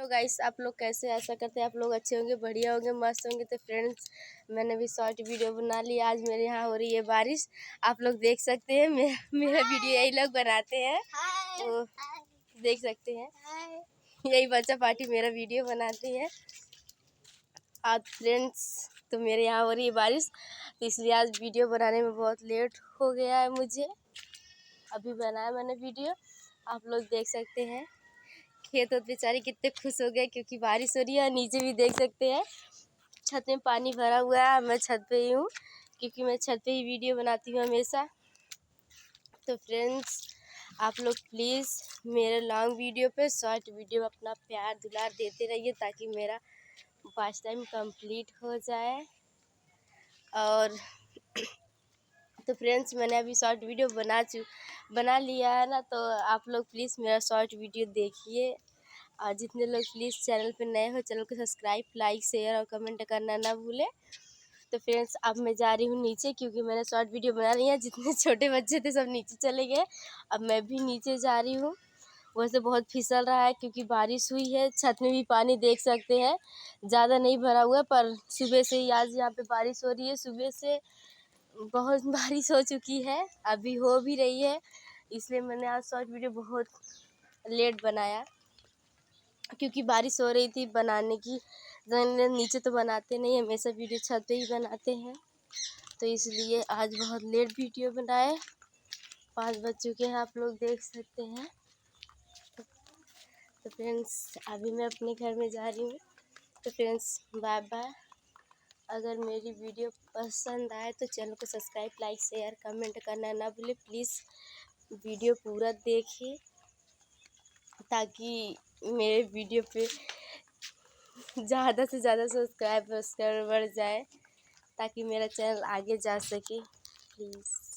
Hello guys, आप लोग कैसे? आशा करते हैं आप लोग अच्छे होंगे, बढ़िया होंगे, मस्त होंगे। तो फ्रेंड्स, मैंने भी शॉर्ट वीडियो बना ली। आज मेरे यहाँ हो रही है बारिश, आप लोग देख सकते हैं। मेरा वीडियो यही लोग बनाते हैं, तो देख सकते हैं। यही बच्चा पार्टी मेरा वीडियो बनाती है। आज फ्रेंड्स, तो मेरे यहाँ हो रही है बारिश, तो इसलिए आज वीडियो बनाने में बहुत लेट हो गया है मुझे। अभी बनाया मैंने वीडियो, आप लोग देख सकते हैं। खेत बेचारे कितने खुश हो गए क्योंकि बारिश हो रही है। नीचे भी देख सकते हैं, छत में पानी भरा हुआ है। मैं छत पे ही हूँ क्योंकि मैं छत पे ही वीडियो बनाती हूँ हमेशा। तो फ्रेंड्स, आप लोग प्लीज़ मेरे लॉन्ग वीडियो पे शॉर्ट वीडियो अपना प्यार दुलार देते रहिए ताकि मेरा वॉच टाइम कंप्लीट हो जाए। और तो फ्रेंड्स, मैंने अभी शॉर्ट वीडियो बना लिया है ना, तो आप लोग प्लीज़ मेरा शॉर्ट वीडियो देखिए। और जितने लोग प्लीज़ चैनल पे नए हो, चैनल को सब्सक्राइब, लाइक, शेयर और कमेंट करना ना भूलें। तो फ्रेंड्स, अब मैं जा रही हूँ नीचे क्योंकि मैंने शॉर्ट वीडियो बना रही है। जितने छोटे बच्चे थे सब नीचे चले गए, अब मैं भी नीचे जा रही हूँ। वैसे बहुत फिसल रहा है क्योंकि बारिश हुई है। छत में भी पानी देख सकते हैं, ज़्यादा नहीं भरा हुआ, पर सुबह से ही आज यहाँ पे बारिश हो रही है। सुबह से बहुत बारिश हो चुकी है, अभी हो भी रही है, इसलिए मैंने आज शॉर्ट वीडियो बहुत लेट बनाया क्योंकि बारिश हो रही थी। बनाने की नीचे तो बनाते नहीं, हमेशा वीडियो छत पे ही बनाते हैं, तो इसलिए आज बहुत लेट वीडियो बनाए। 5 बज चुके हैं, आप लोग देख सकते हैं। तो फ्रेंड्स, अभी मैं अपने घर में जा रही हूँ। तो फ्रेंड्स, बाय बाय। अगर मेरी वीडियो पसंद आए तो चैनल को सब्सक्राइब, लाइक, शेयर, कमेंट करना ना भूलें। प्लीज़ वीडियो पूरा देखिए ताकि मेरे वीडियो पे ज़्यादा से ज़्यादा सब्सक्राइबर बढ़ जाए ताकि मेरा चैनल आगे जा सके। प्लीज़।